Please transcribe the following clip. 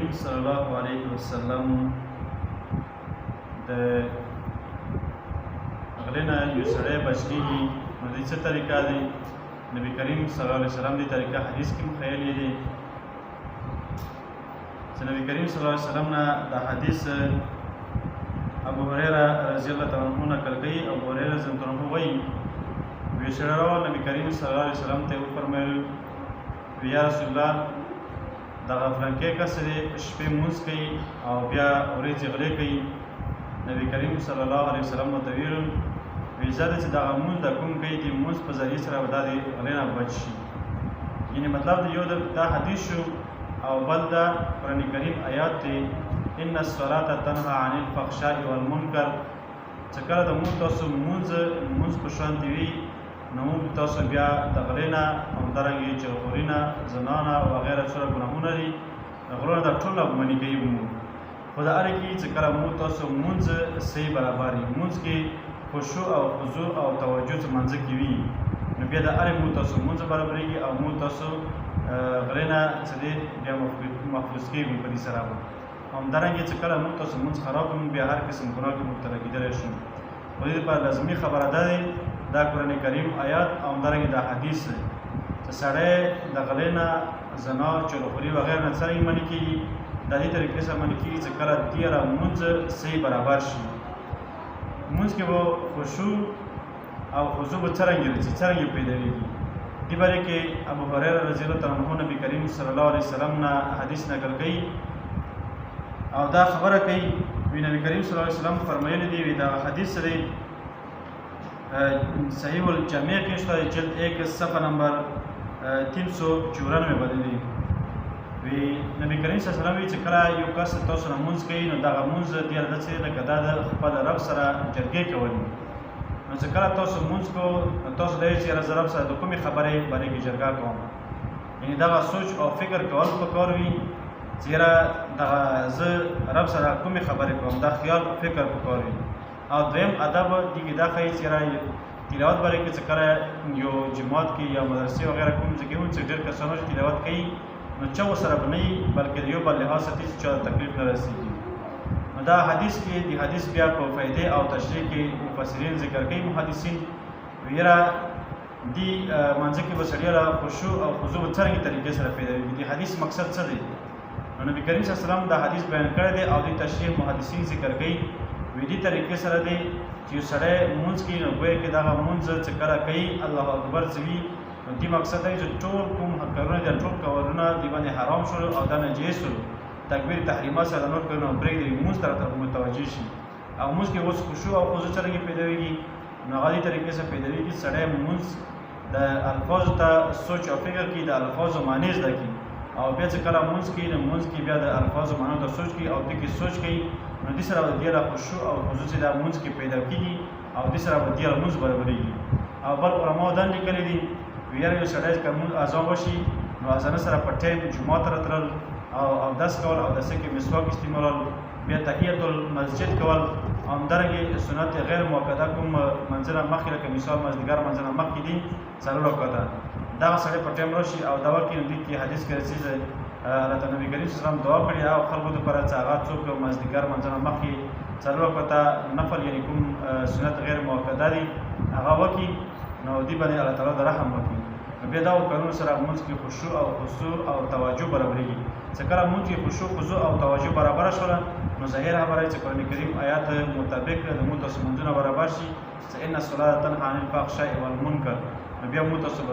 کریم صلی الله علیه وسلم د هغې نه یو سړی بچ کېږي نو د څه طریقه دی نبي کریم صلی الله علیه وسلم دې طریقه حدیث کې مخیلې دی چې نبي کریم صلی الله علیه وسلم نه دا حدیث ابو هريره رضی الله تعالی عنہ نقل کوي. ابو هريره رضی الله عنه وایي وی سړی راغی نبي کریم صلی الله علیه وسلم ته وفرمایل یا رسول الله دغه فلانکی کس دی شپې لمونځ کوي او بیا ورځې غلې کوي. نبي کریم صلی الله علیه وسلم ورته ویل وی زه چې دغه لمونځ د کوم کوي د لمونځ په ذریعې سره به دا د غلې نه بچ شي. یعنې مطلب د یو دا حدیث شو او بل دا قرآن کریم آیات دی ان الصلاة تنهى عن الفحشاء والمنکر چې کله د مونږ تاسو لمونځ په شانتې وي نو موږ تاسو بیا د غلې نه همدارنګې چغلخوري نه زنا نه وغیره څومره ګناهونه دي غلو نه دا ټول منع کوي مونږ خو د هرې کې چې کله موږ تاسو لمونځ صحیح برابر وي لمونځ کې خشوع او خضوع او توجه چې منځه کې وي نو بیا د هرې موږ تاسو لمونځ برابرېږي او موږ تاسو غلې نه څه دی بیا محفوظ کېږو په دې سره به همدارنګې چې کله موږ تاسو لمونځ خراب کړو بیا هر قسم ګناه کې مبتلا کېدلی شو. خو دې لپاره لازمي خبره دا دی دا قرآن کریم آیات او همدارنګې دا حدیث چې سړی د غلې نه زنا چغلخوري وغیره نه څرنګه منع کېږي د دې طریقې سره منع کېږي چې کله دې را لمونځ صحیح برابر شي لمونځ کې به خشوع او خضوع به څرنګه راځي څرنګه پیداویږي. دې باره کې ابو هريره رضی الله تعالی عنه نبي کریم صلی الله علیه وسلم نه حدیث نقل کوي او دا خبره کوي وی نبی کریم صلی الله علیه وسلم فرمایلی دی وی دا حدیث دی صحیح الجامع کې شته جلد 1 صفحه نمبر 394 باندې دی. وی نبی کریم صلی الله علیه وسلم چې کله یو کس تاسو نه لمونځ کوي نو دغه لمونځ دی داسې لکه دا د خپل رب سره جرګې کول نو چې کله تاسو لمونځ کوو نو تاسو دی چې زه رب سره د کومې خبرې باندې کې جرګه کوم یعنې دغه سوچ او فکر کول پکار وي چې دغه زه رب سره کومې خبرې کوم دا خیال او فکر پکار وي. او دویم ادب دیگه دا ښایي چې تلاوت باندې کې چې کله یو جماعت کې یا مدرسې وغیره کوم ځای کې چې ډېر کسان چې تلاوت کوي نو چا ورسره به نه وي بلکې د یو بل لحاظ ساتي چې چا تکلیف نه رسېږي. نو دا حدیث کې د حدیث بیا په فایدې او تشریح کې مفسرین ذکر کوي محدثین ویره دې منځ کې به سړی را خشوع او خضوع په څرنګه طریقې سره پیداوي. د حدیث مقصد څه دی نو نبي کریم صلی الله علیه وسلم دا حدیث بیان کړی دی او د تشریح محدثین ذکر کوي وی دې طریقې سره دی چې یو سړی لمونځ کوي نو ګویا کې دغه لمونځ چې کله کوي الله اکبر چې وي نو دې مقصد دی چې ټول کوم کارونه دي ټول کارونه دې باندې حرام شول او دا نجیس شول تکبیر تحریمات سره نور کارونه پرېږدي لمونځ طرف ته متوجه شي او لمونځ کې اوس خشوع او خضوع څرنګه پیداویږي نو هغه دې طریقې سره پیداویږي چې سړی لمونځ د الفاظو ته سوچ او فکر کوي د الفاظو معنی زده کړي او بیا چې کله لمونځ کوي نو لمونځ کې بیا د الفاظو معنی ته سوچ کوي او دې کې سوچ کوي نو دې سره به دې را خشوع او خضوع چې دا لمونځ کې پیدا کېږي او دې سره به دې لمونځ برابرېږي. او بل علماو دا لیکلي دي وی یاره یو سړی که لمونځ اذان وشي نو اذانه سره په ټایم جومات ته راتلل او اودس کول اودسه کې مسواک استعمالول بیا تحیت المسجد کول او همدارنګې سنت غیر مؤکده کوم منځ نه مخکې لکه مثال مازدیګر منځ نه مخکې دي څلور رکعته دغه سړی په ټایم راشي او دا وکړي نو دې کې حدیث کې راځي الله تعالی نبی کریم صلی الله علیه وسلم دعا کړې او خلکو لپاره چې هغه څوک مازدیګر منځ نه مخکې څلور رکعته نفل یعنې کوم سنت غیر مؤکده دي هغه وکړي نو دې باندې الله تعالی د رحم وکړي. بیا دا کارونه سره لمونځ کې خشوع او خضوع او توجه برابرېږي. چې کله لمونځ کې خشوع خضوع او توجه برابره شوله نو ظاهر خبره چې قرآن کریم آیات مطابق د موږ تاسو لمونځونه برابر شي چې ان الصلاة تنهى عن الفحشاء والمنکر نو بیا موږ تاسو